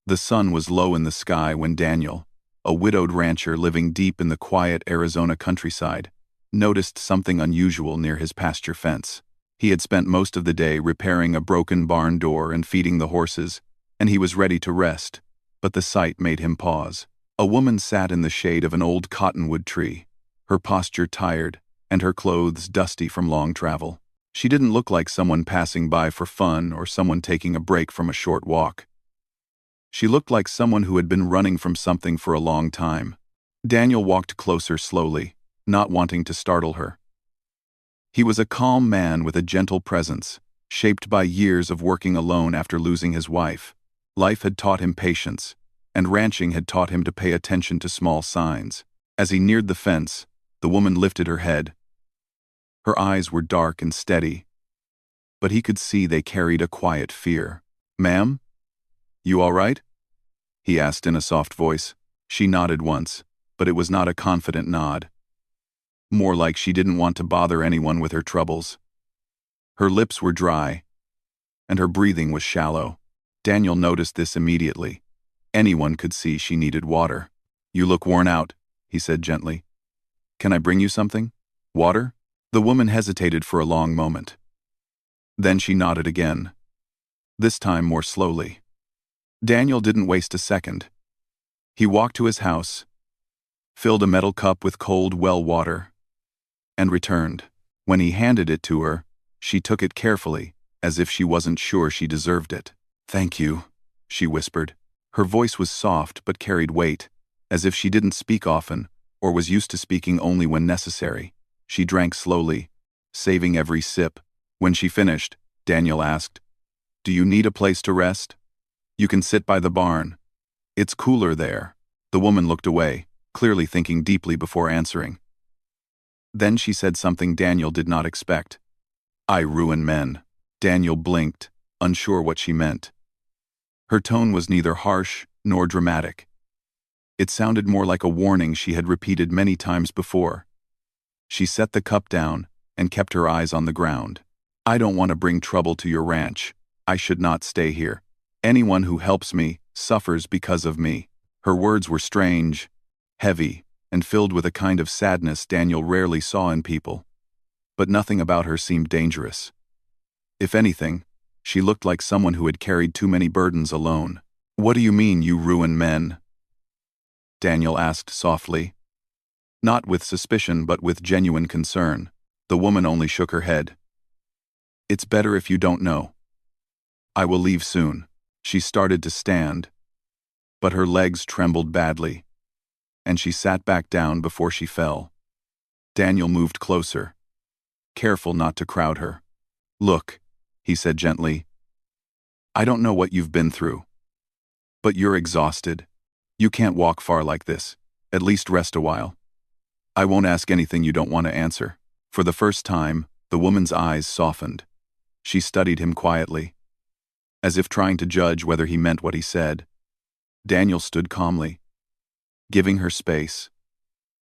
The sun was low in the sky when Daniel, a widowed rancher living deep in the quiet Arizona countryside, noticed something unusual near his pasture fence. He had spent most of the day repairing a broken barn door and feeding the horses, and he was ready to rest, but the sight made him pause. A woman sat in the shade of an old cottonwood tree, her posture tired and her clothes dusty from long travel. She didn't look like someone passing by for fun or someone taking a break from a short walk. She looked like someone who had been running from something for a long time. Daniel walked closer slowly, not wanting to startle her. He was a calm man with a gentle presence, shaped by years of working alone after losing his wife. Life had taught him patience, and ranching had taught him to pay attention to small signs. As he neared the fence, the woman lifted her head. Her eyes were dark and steady, but he could see they carried a quiet fear. "Ma'am? You all right?" he asked in a soft voice. She nodded once, but it was not a confident nod. More like she didn't want to bother anyone with her troubles. Her lips were dry, and her breathing was shallow. Daniel noticed this immediately. Anyone could see she needed water. "You look worn out," he said gently. "Can I bring you something? Water?" The woman hesitated for a long moment. Then she nodded again, this time more slowly. Daniel didn't waste a second. He walked to his house, filled a metal cup with cold well water, and returned. When he handed it to her, she took it carefully, as if she wasn't sure she deserved it. "Thank you," she whispered. Her voice was soft but carried weight, as if she didn't speak often or was used to speaking only when necessary. She drank slowly, saving every sip. When she finished, Daniel asked, "Do you need a place to rest? You can sit by the barn. It's cooler there." The woman looked away, clearly thinking deeply before answering. Then she said something Daniel did not expect. "I ruin men." Daniel blinked, unsure what she meant. Her tone was neither harsh nor dramatic. It sounded more like a warning she had repeated many times before. She set the cup down and kept her eyes on the ground. "I don't want to bring trouble to your ranch. I should not stay here. Anyone who helps me suffers because of me." Her words were strange, heavy, and filled with a kind of sadness Daniel rarely saw in people. But nothing about her seemed dangerous. If anything, she looked like someone who had carried too many burdens alone. "What do you mean, you ruin men?" Daniel asked softly. Not with suspicion but with genuine concern. The woman only shook her head. "It's better if you don't know. I will leave soon." She started to stand, but her legs trembled badly, and she sat back down before she fell. Daniel moved closer, careful not to crowd her. "Look," he said gently, "I don't know what you've been through, but you're exhausted. You can't walk far like this. At least rest a while. I won't ask anything you don't want to answer." For the first time, the woman's eyes softened. She studied him quietly, as if trying to judge whether he meant what he said. Daniel stood calmly, giving her space,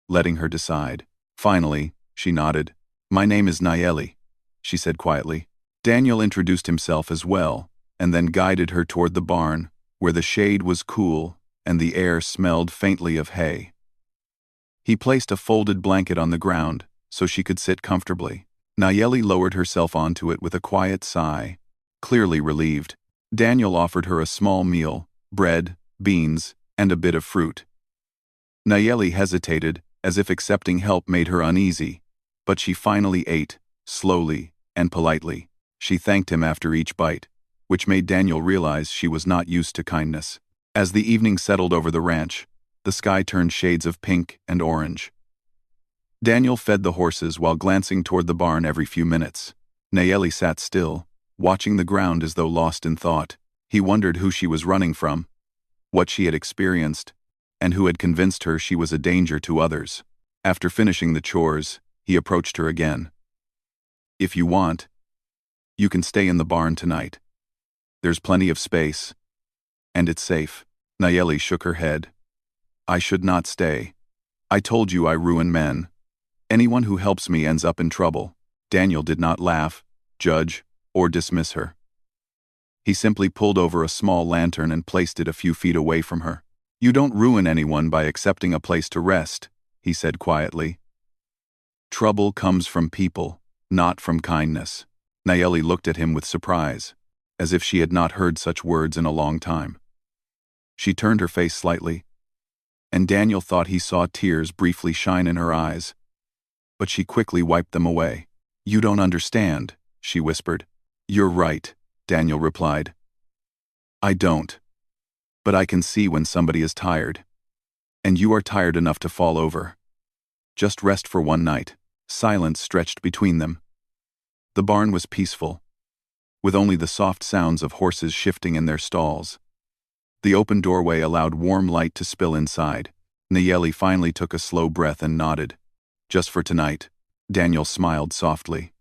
letting her decide. Finally, she nodded. "My name is Nayeli," she said quietly. Daniel introduced himself as well, and then guided her toward the barn, where the shade was cool and the air smelled faintly of hay. He placed a folded blanket on the ground so she could sit comfortably. Nayeli lowered herself onto it with a quiet sigh, clearly relieved. Daniel offered her a small meal, bread, beans, and a bit of fruit. Nayeli hesitated, as if accepting help made her uneasy, but she finally ate, slowly and politely. She thanked him after each bite, which made Daniel realize she was not used to kindness. As the evening settled over the ranch, the sky turned shades of pink and orange. Daniel fed the horses while glancing toward the barn every few minutes. Nayeli sat still, watching the ground as though lost in thought. He wondered who she was running from, what she had experienced, and who had convinced her she was a danger to others. After finishing the chores, he approached her again. "If you want, you can stay in the barn tonight. There's plenty of space, and it's safe." Nayeli shook her head. "I should not stay. I told you I ruin men. Anyone who helps me ends up in trouble." Daniel did not laugh, judge, or dismiss her. He simply pulled over a small lantern and placed it a few feet away from her. "You don't ruin anyone by accepting a place to rest," he said quietly. "Trouble comes from people, not from kindness." Nayeli looked at him with surprise, as if she had not heard such words in a long time. She turned her face slightly, and Daniel thought he saw tears briefly shine in her eyes, but she quickly wiped them away. "You don't understand," she whispered. "You're right," Daniel replied. "I don't. But I can see when somebody is tired. And you are tired enough to fall over. Just rest for one night." Silence stretched between them. The barn was peaceful, with only the soft sounds of horses shifting in their stalls. The open doorway allowed warm light to spill inside. Nayeli finally took a slow breath and nodded. "Just for tonight." Daniel smiled softly.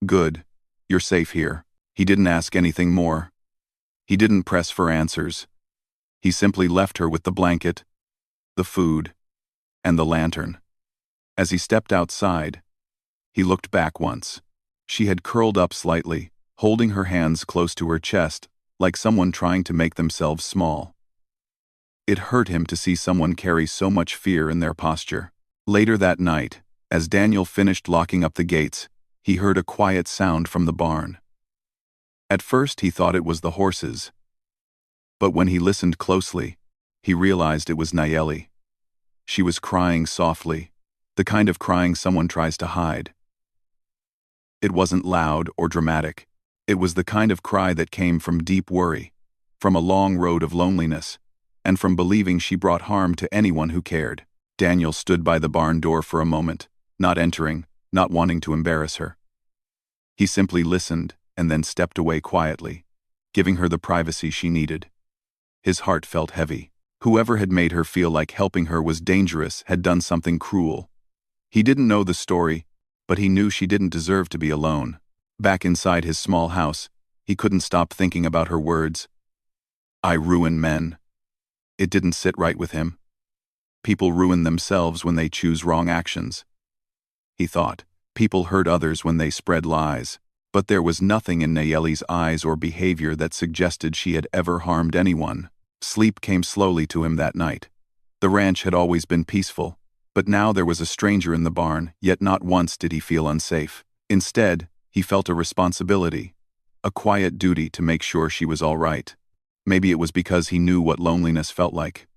"Good. You're safe here." He didn't ask anything more. He didn't press for answers. He simply left her with the blanket, the food, and the lantern. As he stepped outside, he looked back once. She had curled up slightly, holding her hands close to her chest, like someone trying to make themselves small. It hurt him to see someone carry so much fear in their posture. Later that night, as Daniel finished locking up the gates, he heard a quiet sound from the barn. At first he thought it was the horses, but when he listened closely, he realized it was Nayeli. She was crying softly, the kind of crying someone tries to hide. It wasn't loud or dramatic. It was the kind of cry that came from deep worry, from a long road of loneliness, and from believing she brought harm to anyone who cared. Daniel stood by the barn door for a moment, not entering, not wanting to embarrass her. He simply listened and then stepped away quietly, giving her the privacy she needed. His heart felt heavy. Whoever had made her feel like helping her was dangerous had done something cruel. He didn't know the story, but he knew she didn't deserve to be alone. Back inside his small house, he couldn't stop thinking about her words. "I ruin men." It didn't sit right with him. People ruin themselves when they choose wrong actions. He thought, people hurt others when they spread lies. But there was nothing in Nayeli's eyes or behavior that suggested she had ever harmed anyone. Sleep came slowly to him that night. The ranch had always been peaceful, but now there was a stranger in the barn, yet not once did he feel unsafe. Instead, he felt a responsibility, a quiet duty to make sure she was all right. Maybe it was because he knew what loneliness felt like.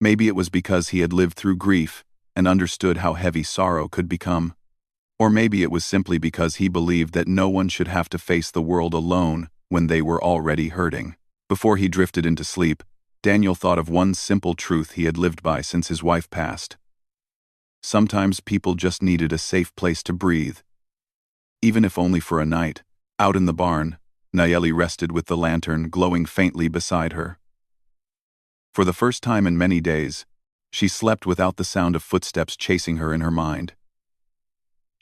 Maybe it was because he had lived through grief and understood how heavy sorrow could become. Or maybe it was simply because he believed that no one should have to face the world alone when they were already hurting. Before he drifted into sleep, Daniel thought of one simple truth he had lived by since his wife passed. Sometimes people just needed a safe place to breathe. Even if only for a night. Out in the barn, Nayeli rested with the lantern glowing faintly beside her. For the first time in many days, she slept without the sound of footsteps chasing her in her mind.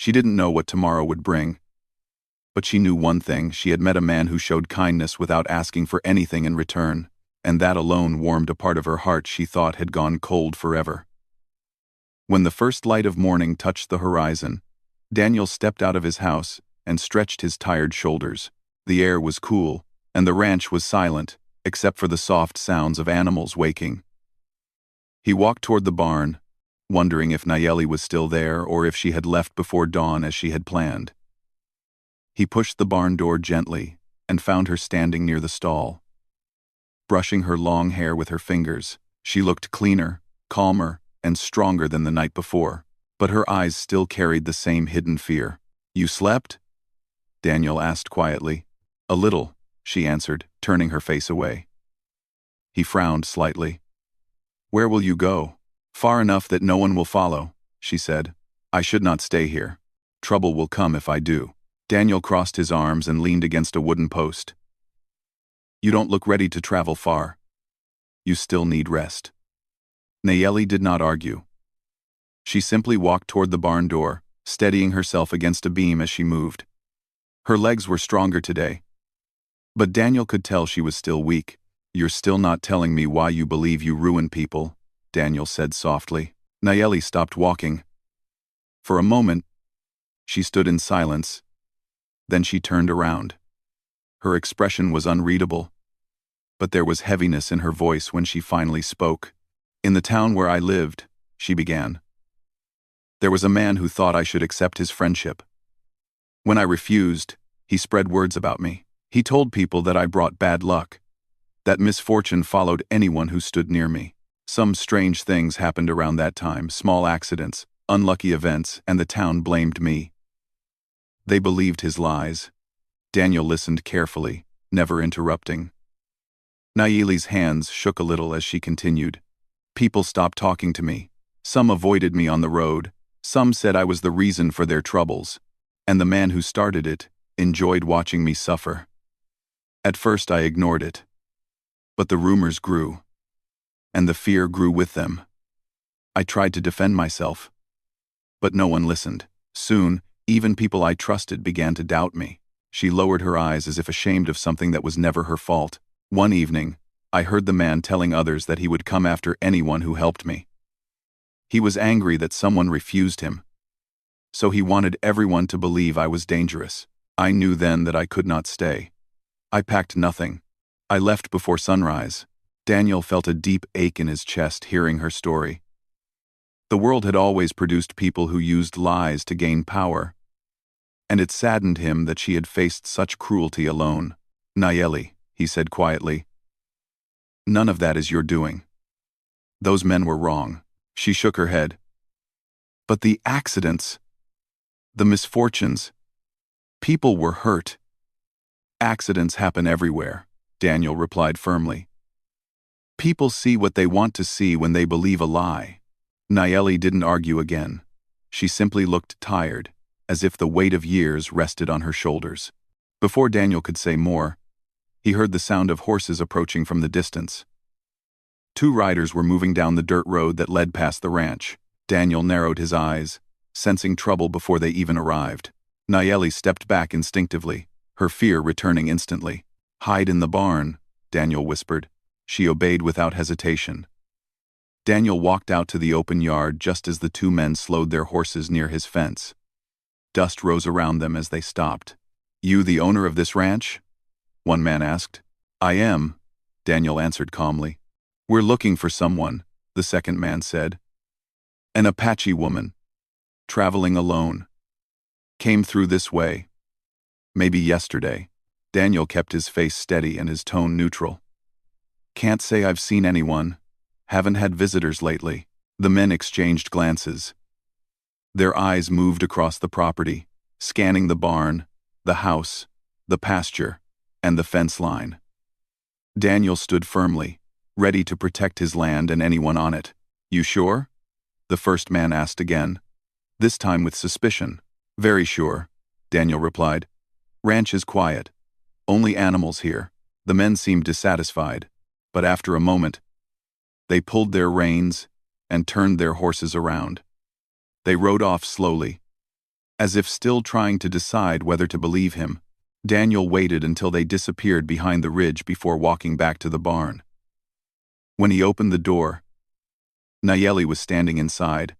She didn't know what tomorrow would bring, but she knew one thing: she had met a man who showed kindness without asking for anything in return, and that alone warmed a part of her heart she thought had gone cold forever. When the first light of morning touched the horizon, Daniel stepped out of his house and stretched his tired shoulders. The air was cool, and the ranch was silent, except for the soft sounds of animals waking. He walked toward the barn, wondering if Nayeli was still there or if she had left before dawn as she had planned. He pushed the barn door gently and found her standing near the stall. Brushing her long hair with her fingers, she looked cleaner, calmer, and stronger than the night before, but her eyes still carried the same hidden fear. "You slept?" Daniel asked quietly. "A little," she answered, turning her face away. He frowned slightly. "Where will you go?" "Far enough that no one will follow," she said. "I should not stay here. Trouble will come if I do." Daniel crossed his arms and leaned against a wooden post. "You don't look ready to travel far. You still need rest." Nayeli did not argue. She simply walked toward the barn door, steadying herself against a beam as she moved. Her legs were stronger today, but Daniel could tell she was still weak. "You're still not telling me why you believe you ruin people," Daniel said softly. Nayeli stopped walking. For a moment, she stood in silence. Then she turned around. Her expression was unreadable, but there was heaviness in her voice when she finally spoke. "In the town where I lived," she began, "there was a man who thought I should accept his friendship. When I refused, he spread words about me. He told people that I brought bad luck, that misfortune followed anyone who stood near me. Some strange things happened around that time, small accidents, unlucky events, and the town blamed me. They believed his lies." Daniel listened carefully, never interrupting. Nayeli's hands shook a little as she continued. "People stopped talking to me. Some avoided me on the road. Some said I was the reason for their troubles. And the man who started it enjoyed watching me suffer. At first I ignored it. But the rumors grew. And the fear grew with them. I tried to defend myself. But no one listened. Soon, even people I trusted began to doubt me." She lowered her eyes as if ashamed of something that was never her fault. "One evening, I heard the man telling others that he would come after anyone who helped me. He was angry that someone refused him. So he wanted everyone to believe I was dangerous. I knew then that I could not stay. I packed nothing. I left before sunrise." Daniel felt a deep ache in his chest hearing her story. The world had always produced people who used lies to gain power, and it saddened him that she had faced such cruelty alone. "Nayeli," he said quietly, "none of that is your doing. Those men were wrong." She shook her head. "But the accidents, the misfortunes, people were hurt." "Accidents happen everywhere," Daniel replied firmly. "People see what they want to see when they believe a lie." Nayeli didn't argue again. She simply looked tired, as if the weight of years rested on her shoulders. Before Daniel could say more, he heard the sound of horses approaching from the distance. 2 riders were moving down the dirt road that led past the ranch. Daniel narrowed his eyes, sensing trouble before they even arrived. Nayeli stepped back instinctively, her fear returning instantly. "Hide in the barn," Daniel whispered. She obeyed without hesitation. Daniel walked out to the open yard just as the 2 men slowed their horses near his fence. Dust rose around them as they stopped. "You the owner of this ranch?" one man asked. "I am," Daniel answered calmly. "We're looking for someone," the second man said. "An Apache woman, traveling alone. Came through this way. Maybe yesterday." Daniel kept his face steady and his tone neutral. "Can't say I've seen anyone. Haven't had visitors lately." The men exchanged glances. Their eyes moved across the property, scanning the barn, the house, the pasture, and the fence line. Daniel stood firmly, ready to protect his land and anyone on it. "You sure?" the first man asked again, this time with suspicion. "Very sure," Daniel replied. "Ranch is quiet. Only animals here." The men seemed dissatisfied, but after a moment, they pulled their reins and turned their horses around. They rode off slowly, as if still trying to decide whether to believe him. Daniel waited until they disappeared behind the ridge before walking back to the barn. When he opened the door, Nayeli was standing inside,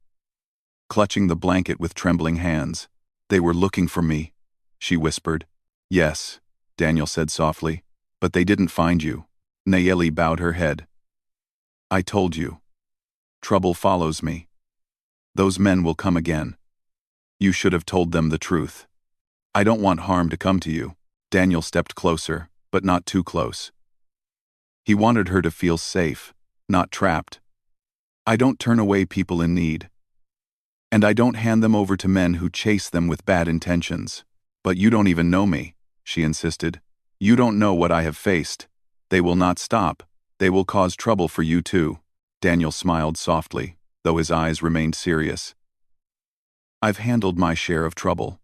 clutching the blanket with trembling hands. "They were looking for me," she whispered. "Yes," Daniel said softly, "but they didn't find you." Nayeli bowed her head. "I told you. Trouble follows me. Those men will come again. You should have told them the truth. I don't want harm to come to you." Daniel stepped closer, but not too close. He wanted her to feel safe, not trapped. "I don't turn away people in need. And I don't hand them over to men who chase them with bad intentions." "But you don't even know me," she insisted. "You don't know what I have faced. They will not stop. They will cause trouble for you too." Daniel smiled softly, though his eyes remained serious. "I've handled my share of trouble.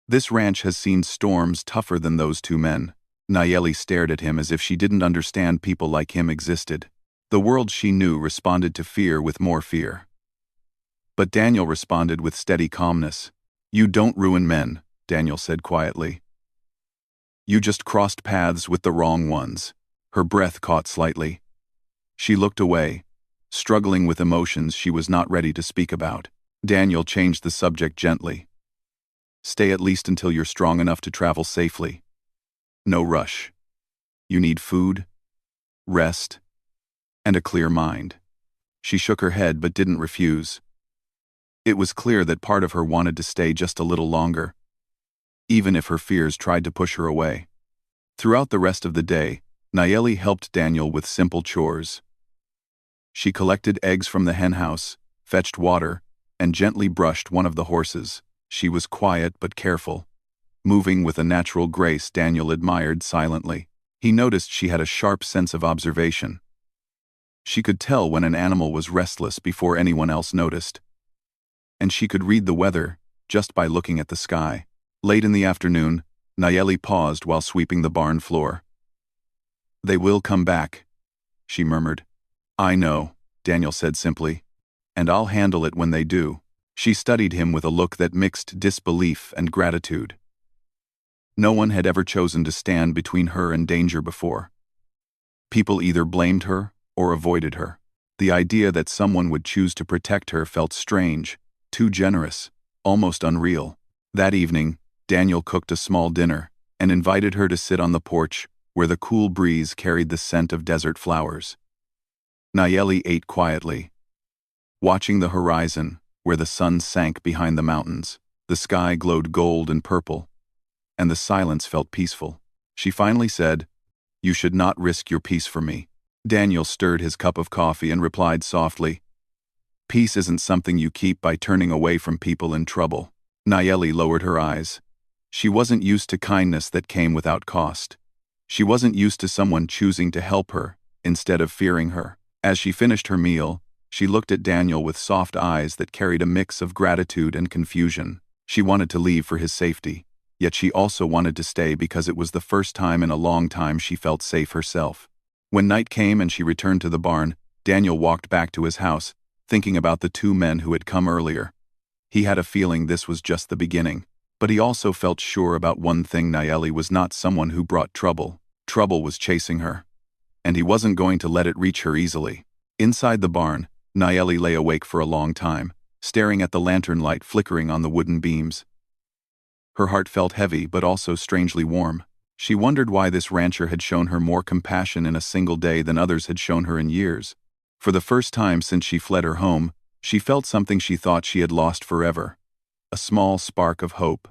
This ranch has seen storms tougher than those 2 men." Nayeli stared at him as if she didn't understand people like him existed. The world she knew responded to fear with more fear. But Daniel responded with steady calmness. "You don't ruin men," Daniel said quietly. "You just crossed paths with the wrong ones." Her breath caught slightly. She looked away, struggling with emotions she was not ready to speak about. Daniel changed the subject gently. "Stay at least until you're strong enough to travel safely. No rush. You need food, rest, and a clear mind. She shook her head but didn't refuse. It was clear that part of her wanted to stay just a little longer, even if her fears tried to push her away. Throughout the rest of the day, Nayeli helped Daniel with simple chores. She collected eggs from the henhouse, fetched water, and gently brushed one of the horses. She was quiet but careful, moving with a natural grace Daniel admired silently. He noticed she had a sharp sense of observation. She could tell when an animal was restless before anyone else noticed. And she could read the weather just by looking at the sky. Late in the afternoon, Nayeli paused while sweeping the barn floor. "They will come back," she murmured. "I know," Daniel said simply, "and I'll handle it when they do." She studied him with a look that mixed disbelief and gratitude. No one had ever chosen to stand between her and danger before. People either blamed her or avoided her. The idea that someone would choose to protect her felt strange, too generous, almost unreal. That evening, Daniel cooked a small dinner and invited her to sit on the porch where the cool breeze carried the scent of desert flowers. Nayeli ate quietly, watching the horizon where the sun sank behind the mountains. The sky glowed gold and purple, and the silence felt peaceful. She finally said, "You should not risk your peace for me." Daniel stirred his cup of coffee and replied softly, "Peace isn't something you keep by turning away from people in trouble." Nayeli lowered her eyes. She wasn't used to kindness that came without cost. She wasn't used to someone choosing to help her instead of fearing her. As she finished her meal, she looked at Daniel with soft eyes that carried a mix of gratitude and confusion. She wanted to leave for his safety, yet she also wanted to stay because it was the first time in a long time she felt safe herself. When night came and she returned to the barn, Daniel walked back to his house, thinking about the two men who had come earlier. He had a feeling this was just the beginning, but he also felt sure about one thing: Nayeli was not someone who brought trouble. Trouble was chasing her, and he wasn't going to let it reach her easily. Inside the barn, Nayeli lay awake for a long time, staring at the lantern light flickering on the wooden beams. Her heart felt heavy but also strangely warm. She wondered why this rancher had shown her more compassion in a single day than others had shown her in years. For the first time since she fled her home, she felt something she thought she had lost forever: a small spark of hope.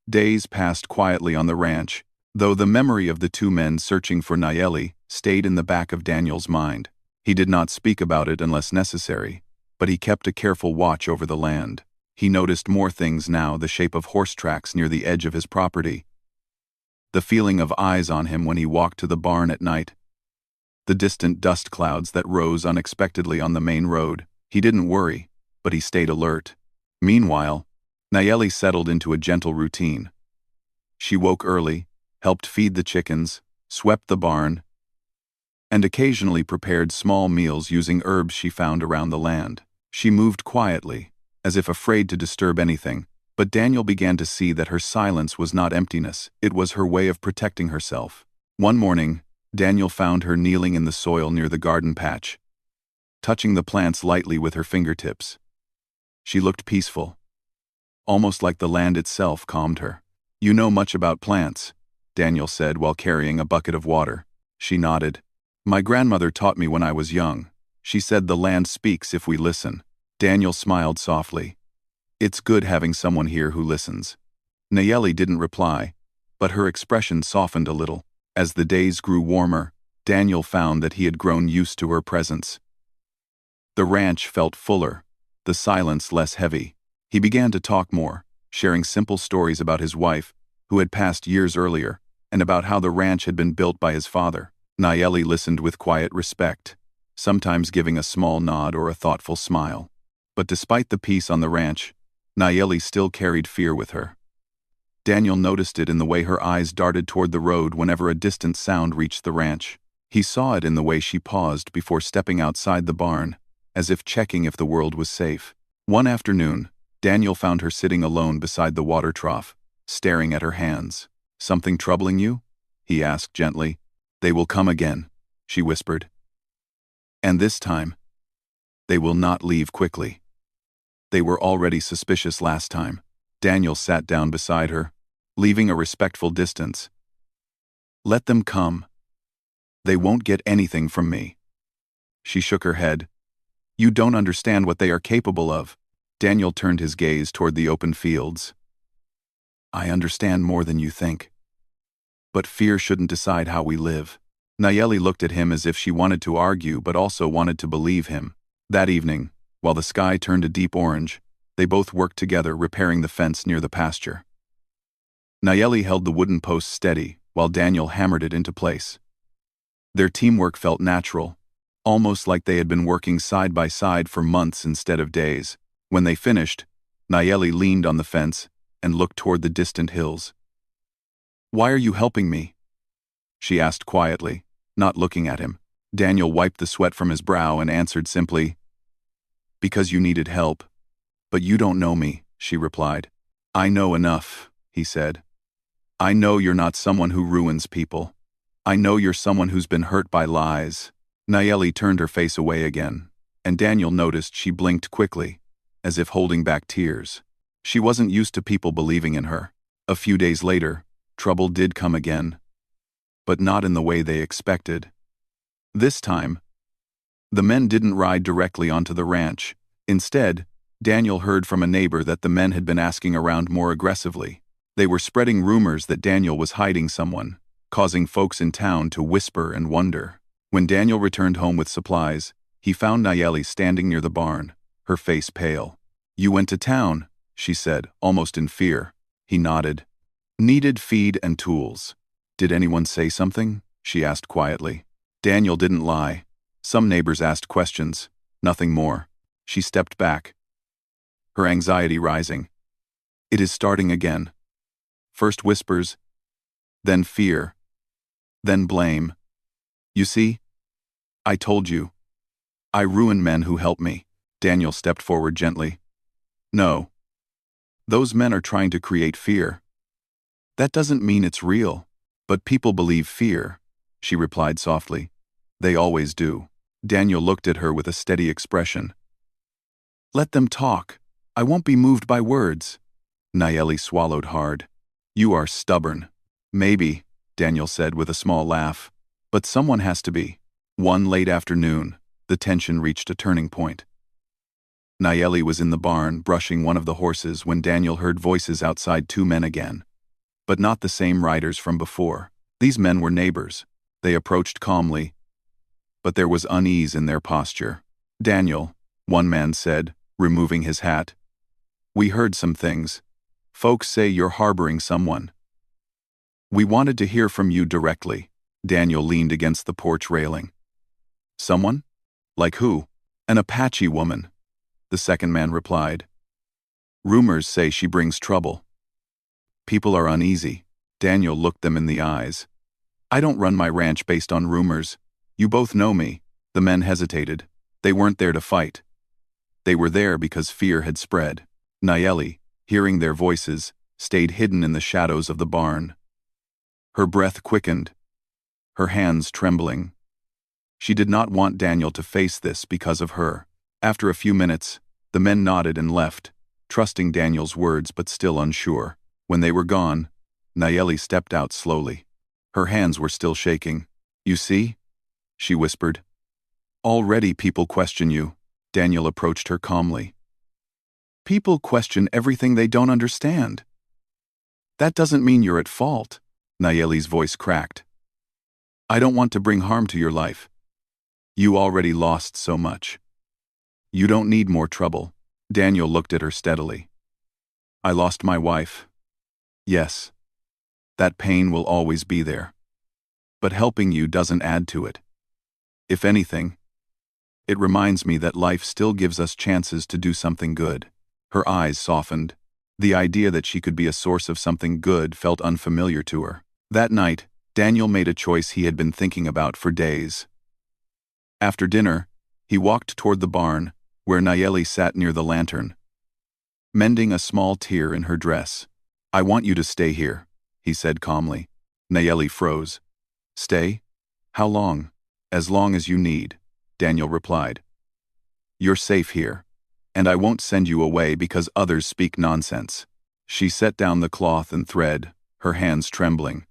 Days passed quietly on the ranch, though the memory of the two men searching for Nayeli stayed in the back of Daniel's mind. He did not speak about it unless necessary, but he kept a careful watch over the land. He noticed more things now: the shape of horse tracks near the edge of his property, the feeling of eyes on him when he walked to the barn at night, the distant dust clouds that rose unexpectedly on the main road. He didn't worry, but he stayed alert. Meanwhile, Nayeli settled into a gentle routine. She woke early, helped feed the chickens, swept the barn, and occasionally prepared small meals using herbs she found around the land. She moved quietly, as if afraid to disturb anything, but Daniel began to see that her silence was not emptiness, it was her way of protecting herself. One morning, Daniel found her kneeling in the soil near the garden patch, touching the plants lightly with her fingertips. She looked peaceful, almost like the land itself calmed her. "You know much about plants," Daniel said while carrying a bucket of water. She nodded. "My grandmother taught me when I was young. She said the land speaks if we listen." Daniel smiled softly. "It's good having someone here who listens." Nayeli didn't reply, but her expression softened a little. As the days grew warmer, Daniel found that he had grown used to her presence. The ranch felt fuller, the silence less heavy. He began to talk more, sharing simple stories about his wife, who had passed years earlier, and about how the ranch had been built by his father. Nayeli listened with quiet respect, sometimes giving a small nod or a thoughtful smile. But despite the peace on the ranch, Nayeli still carried fear with her. Daniel noticed it in the way her eyes darted toward the road whenever a distant sound reached the ranch. He saw it in the way she paused before stepping outside the barn, as if checking if the world was safe. One afternoon, Daniel found her sitting alone beside the water trough, staring at her hands. "Something troubling you?" he asked gently. "They will come again," she whispered. "And this time, they will not leave quickly. They were already suspicious last time." Daniel sat down beside her, leaving a respectful distance, Let them come. They won't get anything from me. She shook her head. You don't understand what they are capable of. Daniel turned his gaze toward the open fields. I understand more than you think. But fear shouldn't decide how we live. Nayeli looked at him as if she wanted to argue but also wanted to believe him. That evening, while the sky turned a deep orange, they both worked together repairing the fence near the pasture. Nayeli held the wooden post steady while Daniel hammered it into place. Their teamwork felt natural, almost like they had been working side by side for months instead of days. When they finished, Nayeli leaned on the fence and looked toward the distant hills. Why are you helping me? She asked quietly, not looking at him. Daniel wiped the sweat from his brow and answered simply, Because you needed help. But you don't know me, she replied. I know enough, he said. I know you're not someone who ruins people. I know you're someone who's been hurt by lies. Nayeli turned her face away again, and Daniel noticed she blinked quickly, as if holding back tears. She wasn't used to people believing in her. A few days later, trouble did come again, but not in the way they expected. This time, the men didn't ride directly onto the ranch. Instead, Daniel heard from a neighbor that the men had been asking around more aggressively. They were spreading rumors that Daniel was hiding someone, causing folks in town to whisper and wonder. When Daniel returned home with supplies, he found Nayeli standing near the barn, her face pale. You went to town, she said, almost in fear. He nodded. Needed feed and tools. Did anyone say something? She asked quietly. Daniel didn't lie. Some neighbors asked questions, nothing more. She stepped back, her anxiety rising. It is starting again. First whispers, then fear, then blame. You see? I told you. I ruin men who help me. Daniel stepped forward gently. No. Those men are trying to create fear. That doesn't mean it's real. But people believe fear, she replied softly. They always do. Daniel looked at her with a steady expression. Let them talk. I won't be moved by words. Nayeli swallowed hard. You are stubborn. Maybe, Daniel said with a small laugh. But someone has to be. One late afternoon, the tension reached a turning point. Nayeli was in the barn brushing one of the horses when Daniel heard voices outside. Two men again. But not the same riders from before. These men were neighbors. They approached calmly, but there was unease in their posture. Daniel, one man said, removing his hat. We heard some things. Folks say you're harboring someone. We wanted to hear from you directly. Daniel leaned against the porch railing. Someone? Like who? An Apache woman, the second man replied. Rumors say she brings trouble. People are uneasy. Daniel looked them in the eyes. I don't run my ranch based on rumors. You both know me. The men hesitated. They weren't there to fight. They were there because fear had spread. Nayeli, hearing their voices, stayed hidden in the shadows of the barn. Her breath quickened, her hands trembling. She did not want Daniel to face this because of her. After a few minutes, the men nodded and left, trusting Daniel's words but still unsure. When they were gone, Nayeli stepped out slowly. Her hands were still shaking. You see? She whispered. Already people question you. Daniel approached her calmly. People question everything they don't understand. That doesn't mean you're at fault. Nayeli's voice cracked. I don't want to bring harm to your life. You already lost so much. You don't need more trouble. Daniel looked at her steadily. I lost my wife. Yes. That pain will always be there. But helping you doesn't add to it. If anything, it reminds me that life still gives us chances to do something good. Her eyes softened. The idea that she could be a source of something good felt unfamiliar to her. That night, Daniel made a choice he had been thinking about for days. After dinner, he walked toward the barn, where Nayeli sat near the lantern, mending a small tear in her dress. I want you to stay here, he said calmly. Nayeli froze. Stay? How long? As long as you need, Daniel replied. You're safe here, and I won't send you away because others speak nonsense. She set down the cloth and thread, her hands trembling.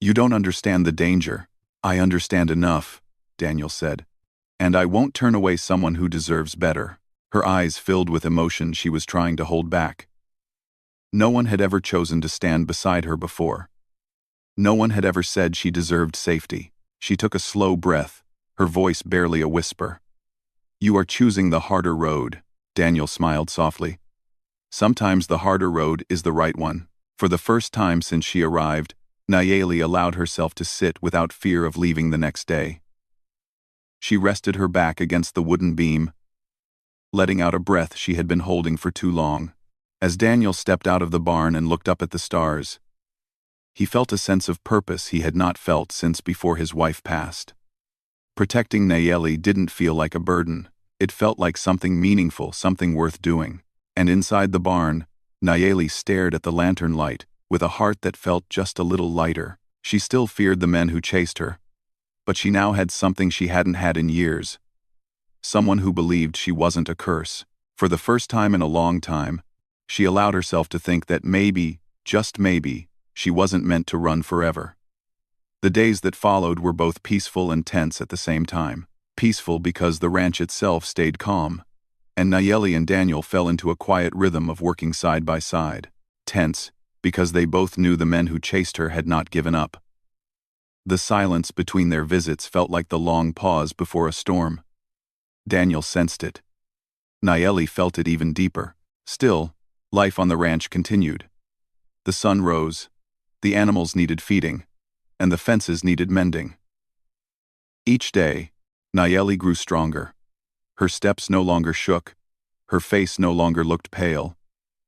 You don't understand the danger. I understand enough, Daniel said. And I won't turn away someone who deserves better. Her eyes filled with emotion she was trying to hold back. No one had ever chosen to stand beside her before. No one had ever said she deserved safety. She took a slow breath, her voice barely a whisper. You are choosing the harder road, Daniel smiled softly. Sometimes the harder road is the right one. For the first time since she arrived, Nayeli allowed herself to sit without fear of leaving the next day. She rested her back against the wooden beam, letting out a breath she had been holding for too long. As Daniel stepped out of the barn and looked up at the stars, he felt a sense of purpose he had not felt since before his wife passed. Protecting Nayeli didn't feel like a burden. It felt like something meaningful, something worth doing. And inside the barn, Nayeli stared at the lantern light, with a heart that felt just a little lighter. She still feared the men who chased her, but she now had something she hadn't had in years. Someone who believed she wasn't a curse. For the first time in a long time, she allowed herself to think that maybe, just maybe, she wasn't meant to run forever. The days that followed were both peaceful and tense at the same time. Peaceful because the ranch itself stayed calm, and Nayeli and Daniel fell into a quiet rhythm of working side by side. Tense because they both knew the men who chased her had not given up. The silence between their visits felt like the long pause before a storm. Daniel sensed it. Nayeli felt it even deeper. Still, life on the ranch continued. The sun rose, the animals needed feeding, and the fences needed mending. Each day, Nayeli grew stronger. Her steps no longer shook, her face no longer looked pale,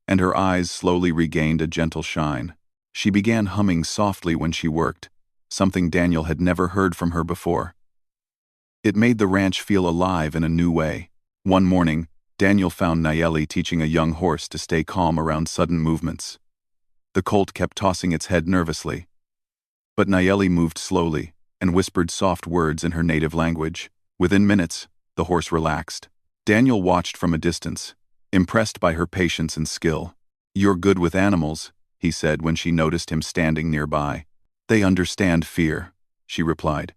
and her eyes slowly regained a gentle shine. She began humming softly when she worked, something Daniel had never heard from her before. It made the ranch feel alive in a new way. One morning, Daniel found Nayeli teaching a young horse to stay calm around sudden movements. The colt kept tossing its head nervously, but Nayeli moved slowly and whispered soft words in her native language. Within minutes, the horse relaxed. Daniel watched from a distance, impressed by her patience and skill. "You're good with animals," he said when she noticed him standing nearby. "They understand fear," she replied.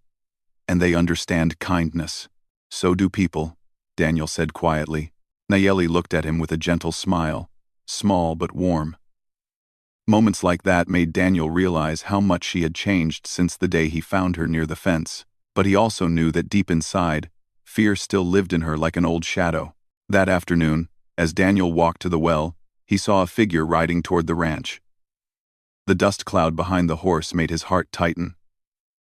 "And they understand kindness." "So do people," Daniel said quietly. Nayeli looked at him with a gentle smile, small but warm. Moments like that made Daniel realize how much she had changed since the day he found her near the fence. But he also knew that deep inside, fear still lived in her like an old shadow. That afternoon, as Daniel walked to the well, he saw a figure riding toward the ranch. The dust cloud behind the horse made his heart tighten.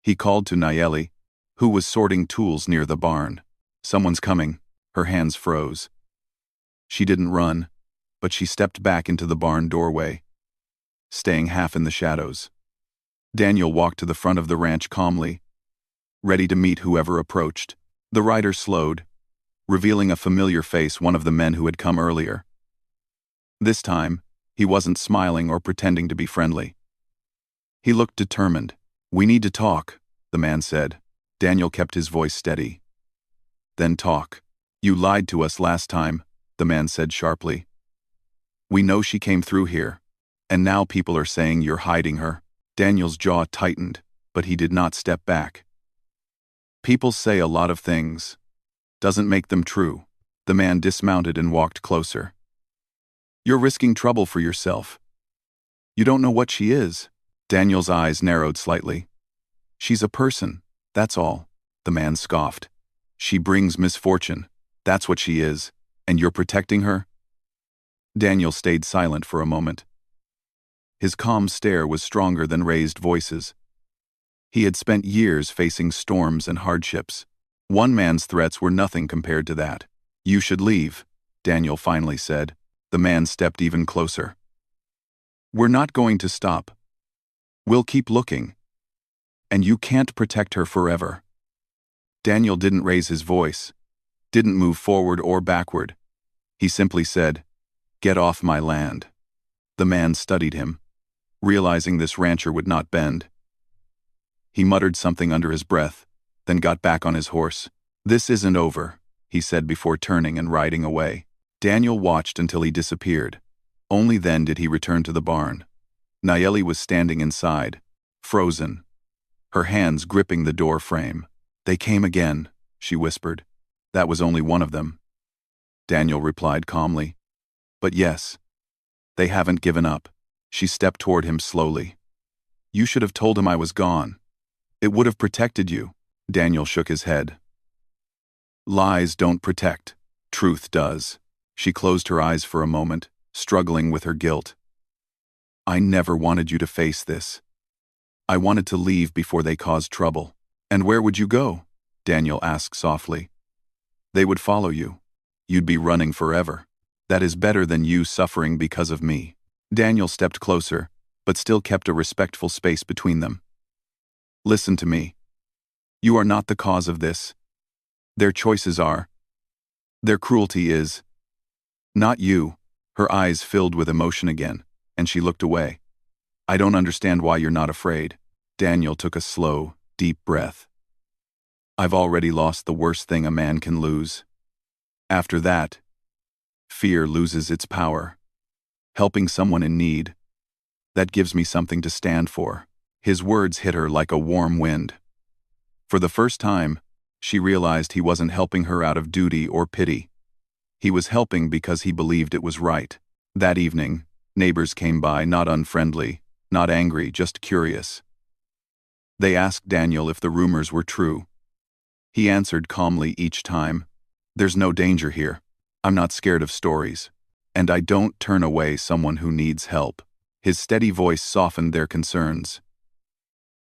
He called to Nayeli, who was sorting tools near the barn. "Someone's coming." Her hands froze. She didn't run, but she stepped back into the barn doorway, staying half in the shadows. Daniel walked to the front of the ranch calmly, ready to meet whoever approached. The rider slowed, revealing a familiar face, one of the men who had come earlier. This time, he wasn't smiling or pretending to be friendly. He looked determined. "We need to talk," the man said. Daniel kept his voice steady. "Then talk." "You lied to us last time," the man said sharply. "We know she came through here, and now people are saying you're hiding her." Daniel's jaw tightened, but he did not step back. "People say a lot of things. Doesn't make them true." The man dismounted and walked closer. "You're risking trouble for yourself. You don't know what she is." Daniel's eyes narrowed slightly. "She's a person, that's all," the man scoffed. "She brings misfortune, that's what she is, and you're protecting her?" Daniel stayed silent for a moment. His calm stare was stronger than raised voices. He had spent years facing storms and hardships. One man's threats were nothing compared to that. "You should leave," Daniel finally said. The man stepped even closer. "We're not going to stop. We'll keep looking. And you can't protect her forever." Daniel didn't raise his voice, didn't move forward or backward. He simply said, "Get off my land." The man studied him, realizing this rancher would not bend. He muttered something under his breath, then got back on his horse. "This isn't over," he said before turning and riding away. Daniel watched until he disappeared. Only then did he return to the barn. Nayeli was standing inside, frozen, her hands gripping the door frame. "They came again," she whispered. "That was only one of them," Daniel replied calmly. "But yes, they haven't given up." She stepped toward him slowly. "You should have told him I was gone. It would have protected you." Daniel shook his head. "Lies don't protect. Truth does." She closed her eyes for a moment, struggling with her guilt. "I never wanted you to face this. I wanted to leave before they caused trouble." "And where would you go?" Daniel asked softly. "They would follow you. You'd be running forever. That is better than you suffering because of me." Daniel stepped closer, but still kept a respectful space between them. "Listen to me. You are not the cause of this. Their choices are. Their cruelty is. Not you." Her eyes filled with emotion again, and she looked away. "I don't understand why you're not afraid." Daniel took a slow, deep breath. "I've already lost the worst thing a man can lose. After that, fear loses its power. Helping someone in need, that gives me something to stand for." His words hit her like a warm wind. For the first time, she realized he wasn't helping her out of duty or pity. He was helping because he believed it was right. That evening, neighbors came by, not unfriendly, not angry, just curious. They asked Daniel if the rumors were true. He answered calmly each time, "There's no danger here. I'm not scared of stories. And I don't turn away someone who needs help." His steady voice softened their concerns.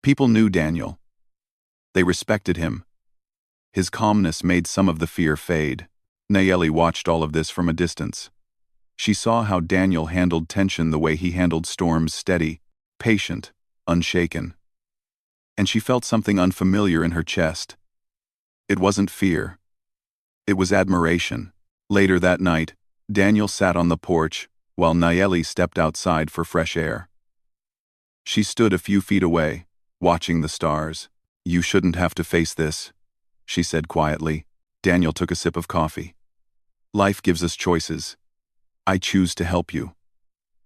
People knew Daniel. They respected him. His calmness made some of the fear fade. Nayeli watched all of this from a distance. She saw how Daniel handled tension the way he handled storms, steady, patient, unshaken. And she felt something unfamiliar in her chest. It wasn't fear. It was admiration. Later that night, Daniel sat on the porch, while Nayeli stepped outside for fresh air. She stood a few feet away, watching the stars. "You shouldn't have to face this," she said quietly. Daniel took a sip of coffee. "Life gives us choices. I choose to help you.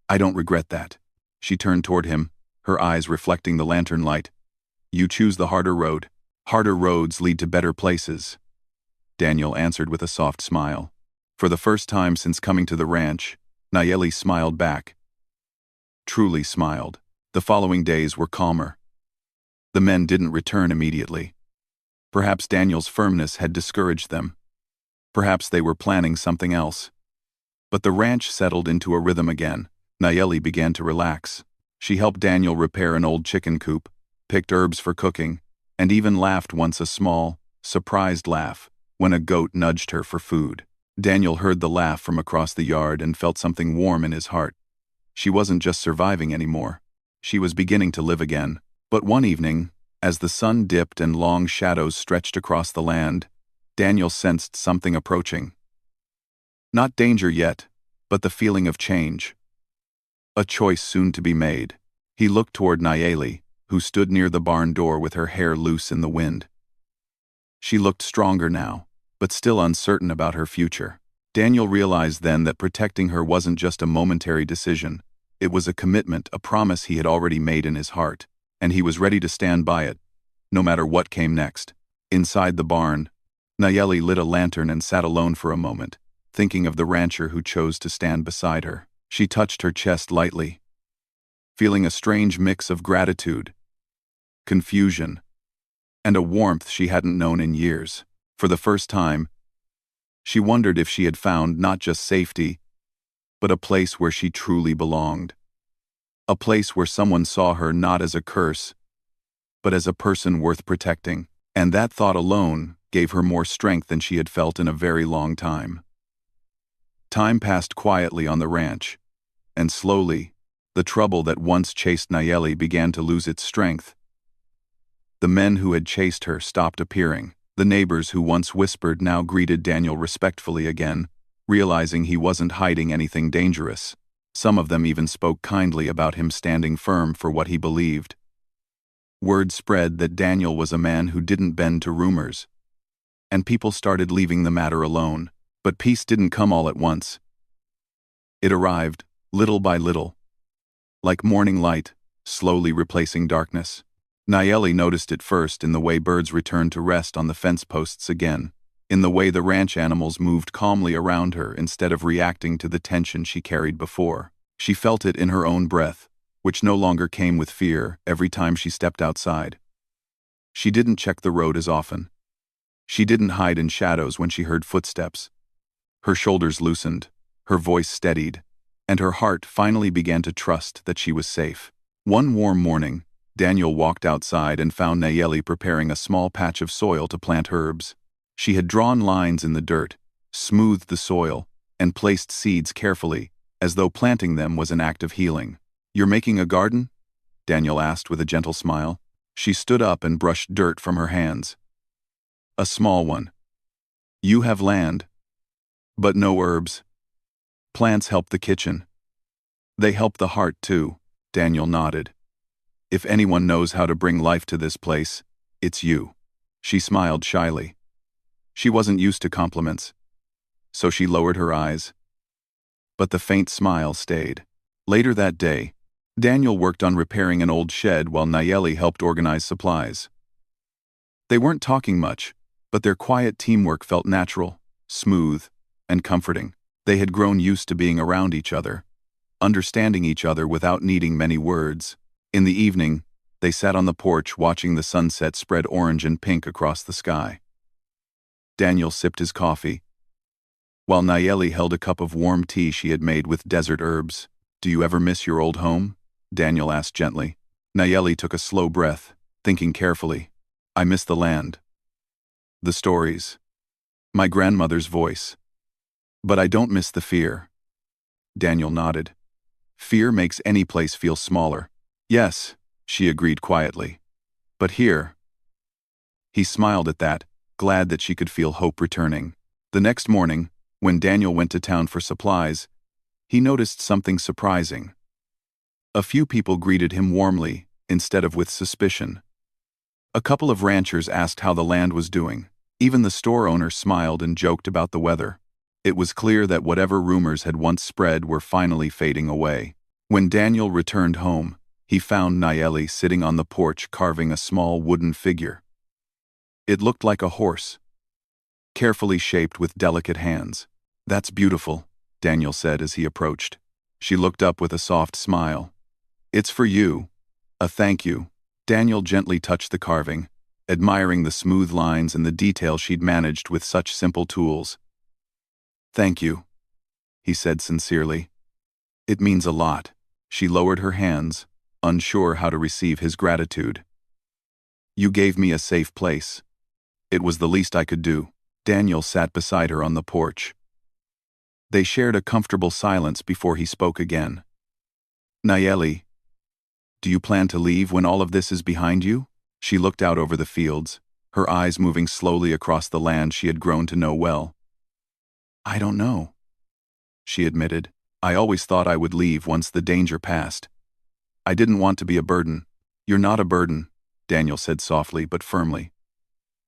I don't regret that." She turned toward him, her eyes reflecting the lantern light. "You choose the harder road. Harder roads lead to better places." Daniel answered with a soft smile. For the first time since coming to the ranch, Nayeli smiled back. Truly smiled. The following days were calmer. The men didn't return immediately. Perhaps Daniel's firmness had discouraged them. Perhaps they were planning something else. But the ranch settled into a rhythm again. Nayeli began to relax. She helped Daniel repair an old chicken coop, picked herbs for cooking, and even laughed once, a small, surprised laugh, when a goat nudged her for food. Daniel heard the laugh from across the yard and felt something warm in his heart. She wasn't just surviving anymore. She was beginning to live again. But one evening, as the sun dipped and long shadows stretched across the land, Daniel sensed something approaching. Not danger yet, but the feeling of change. A choice soon to be made. He looked toward Nayeli, who stood near the barn door with her hair loose in the wind. She looked stronger now, but still uncertain about her future. Daniel realized then that protecting her wasn't just a momentary decision. It was a commitment, a promise he had already made in his heart, and he was ready to stand by it, no matter what came next. Inside the barn, Nayeli lit a lantern and sat alone for a moment, thinking of the rancher who chose to stand beside her. She touched her chest lightly, feeling a strange mix of gratitude, confusion, and a warmth she hadn't known in years. For the first time, she wondered if she had found not just safety, but a place where she truly belonged. A place where someone saw her not as a curse, but as a person worth protecting. And that thought alone gave her more strength than she had felt in a very long time. Time passed quietly on the ranch, and slowly, the trouble that once chased Nayeli began to lose its strength. The men who had chased her stopped appearing. The neighbors who once whispered now greeted Daniel respectfully again, realizing he wasn't hiding anything dangerous. Some of them even spoke kindly about him standing firm for what he believed. Word spread that Daniel was a man who didn't bend to rumors, and people started leaving the matter alone. But peace didn't come all at once. It arrived, little by little, like morning light, slowly replacing darkness. Nayeli noticed it first in the way birds returned to rest on the fence posts again, in the way the ranch animals moved calmly around her instead of reacting to the tension she carried before. She felt it in her own breath, which no longer came with fear every time she stepped outside. She didn't check the road as often. She didn't hide in shadows when she heard footsteps. Her shoulders loosened, her voice steadied, and her heart finally began to trust that she was safe. One warm morning, Daniel walked outside and found Nayeli preparing a small patch of soil to plant herbs. She had drawn lines in the dirt, smoothed the soil, and placed seeds carefully, as though planting them was an act of healing. "You're making a garden?" Daniel asked with a gentle smile. She stood up and brushed dirt from her hands. "A small one. You have land, but no herbs. Plants help the kitchen. They help the heart too," Daniel nodded. "If anyone knows how to bring life to this place, it's you." She smiled shyly. She wasn't used to compliments, so she lowered her eyes. But the faint smile stayed. Later that day, Daniel worked on repairing an old shed while Nayeli helped organize supplies. They weren't talking much, but their quiet teamwork felt natural, smooth, and comforting. They had grown used to being around each other, understanding each other without needing many words. In the evening, they sat on the porch watching the sunset spread orange and pink across the sky. Daniel sipped his coffee, while Nayeli held a cup of warm tea she had made with desert herbs. "Do you ever miss your old home?" Daniel asked gently. Nayeli took a slow breath, thinking carefully. "I miss the land, the stories, my grandmother's voice. But I don't miss the fear." Daniel nodded. "Fear makes any place feel smaller." "Yes," she agreed quietly. "But here—" He smiled at that, glad that she could feel hope returning. The next morning, when Daniel went to town for supplies, he noticed something surprising. A few people greeted him warmly, instead of with suspicion. A couple of ranchers asked how the land was doing. Even the store owner smiled and joked about the weather. It was clear that whatever rumors had once spread were finally fading away. When Daniel returned home, he found Nayeli sitting on the porch carving a small wooden figure. It looked like a horse, carefully shaped with delicate hands. "That's beautiful," Daniel said as he approached. She looked up with a soft smile. "It's for you. A thank you." Daniel gently touched the carving, admiring the smooth lines and the detail she'd managed with such simple tools. "Thank you," he said sincerely. "It means a lot." She lowered her hands, unsure how to receive his gratitude. "You gave me a safe place. It was the least I could do." Daniel sat beside her on the porch. They shared a comfortable silence before he spoke again. "Nayeli, do you plan to leave when all of this is behind you?" She looked out over the fields, her eyes moving slowly across the land she had grown to know well. "I don't know," she admitted. "I always thought I would leave once the danger passed. I didn't want to be a burden." "You're not a burden," Daniel said softly but firmly.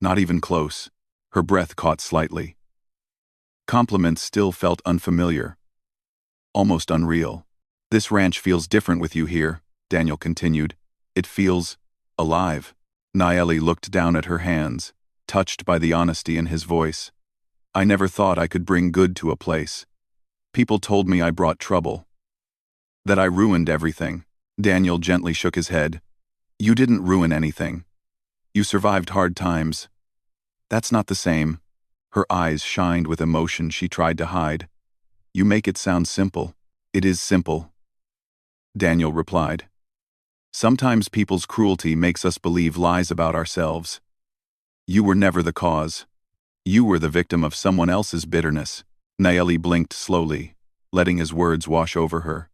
"Not even close." Her breath caught slightly. Compliments still felt unfamiliar, almost unreal. "This ranch feels different with you here," Daniel continued. "It feels alive." Nayeli looked down at her hands, touched by the honesty in his voice. "I never thought I could bring good to a place. People told me I brought trouble, that I ruined everything." Daniel gently shook his head. "You didn't ruin anything. You survived hard times. That's not the same." Her eyes shined with emotion she tried to hide. "You make it sound simple." "It is simple," Daniel replied. "Sometimes people's cruelty makes us believe lies about ourselves. You were never the cause. You were the victim of someone else's bitterness." Nayeli blinked slowly, letting his words wash over her.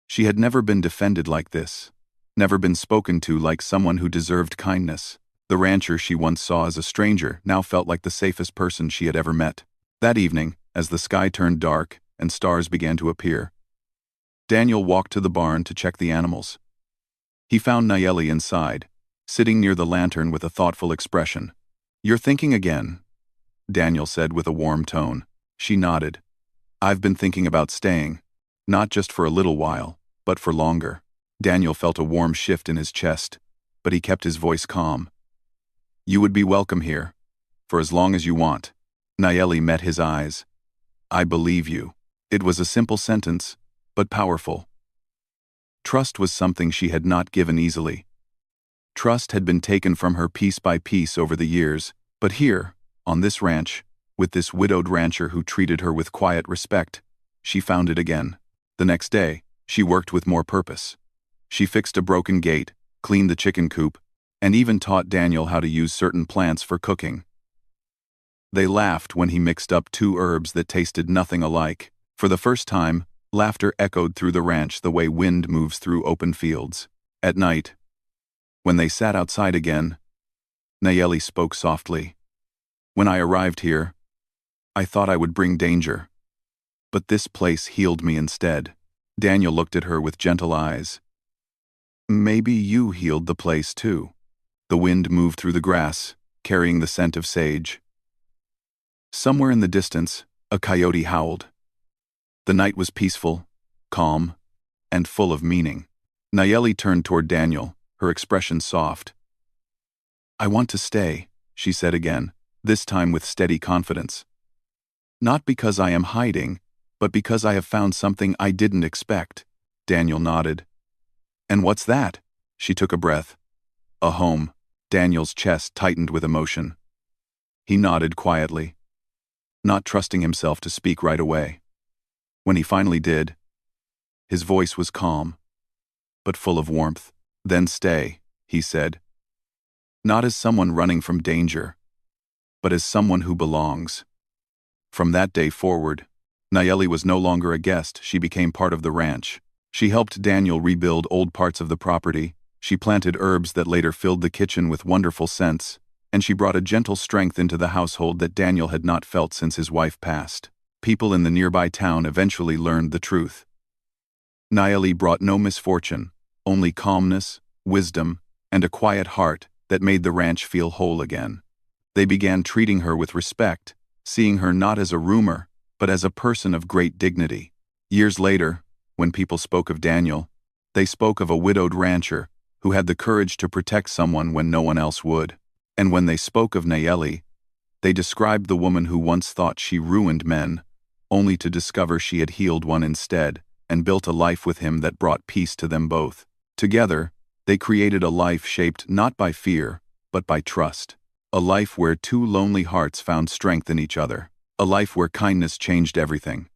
She had never been defended like this, never been spoken to like someone who deserved kindness. The rancher she once saw as a stranger now felt like the safest person she had ever met. That evening, as the sky turned dark and stars began to appear, Daniel walked to the barn to check the animals. He found Nayeli inside, sitting near the lantern with a thoughtful expression. "You're thinking again," Daniel said with a warm tone. She nodded. "I've been thinking about staying, not just for a little while, but for longer." Daniel felt a warm shift in his chest, but he kept his voice calm. "You would be welcome here, for as long as you want." Nayeli met his eyes. "I believe you." It was a simple sentence, but powerful. Trust was something she had not given easily. Trust had been taken from her piece by piece over the years, but here, on this ranch, with this widowed rancher who treated her with quiet respect, she found it again. The next day, she worked with more purpose. She fixed a broken gate, cleaned the chicken coop, and even taught Daniel how to use certain plants for cooking. They laughed when he mixed up two herbs that tasted nothing alike. For the first time, laughter echoed through the ranch the way wind moves through open fields. At night, when they sat outside again, Nayeli spoke softly. "When I arrived here, I thought I would bring danger. But this place healed me instead." Daniel looked at her with gentle eyes. "Maybe you healed the place too." The wind moved through the grass, carrying the scent of sage. Somewhere in the distance, a coyote howled. The night was peaceful, calm, and full of meaning. Nayeli turned toward Daniel, her expression soft. "I want to stay," she said again, this time with steady confidence. "Not because I am hiding, but because I have found something I didn't expect." Daniel nodded. "And what's that?" She took a breath. "A home." Daniel's chest tightened with emotion. He nodded quietly, not trusting himself to speak right away. When he finally did, his voice was calm, but full of warmth. "Then stay," he said. "Not as someone running from danger, but as someone who belongs." From that day forward, Nayeli was no longer a guest, she became part of the ranch. She helped Daniel rebuild old parts of the property, she planted herbs that later filled the kitchen with wonderful scents, and she brought a gentle strength into the household that Daniel had not felt since his wife passed. People in the nearby town eventually learned the truth. Nayeli brought no misfortune, only calmness, wisdom, and a quiet heart that made the ranch feel whole again. They began treating her with respect, seeing her not as a rumor, but as a person of great dignity. Years later, when people spoke of Daniel, they spoke of a widowed rancher who had the courage to protect someone when no one else would. And when they spoke of Nayeli, they described the woman who once thought she ruined men, only to discover she had healed one instead and built a life with him that brought peace to them both. Together, they created a life shaped not by fear, but by trust. A life where two lonely hearts found strength in each other. A life where kindness changed everything.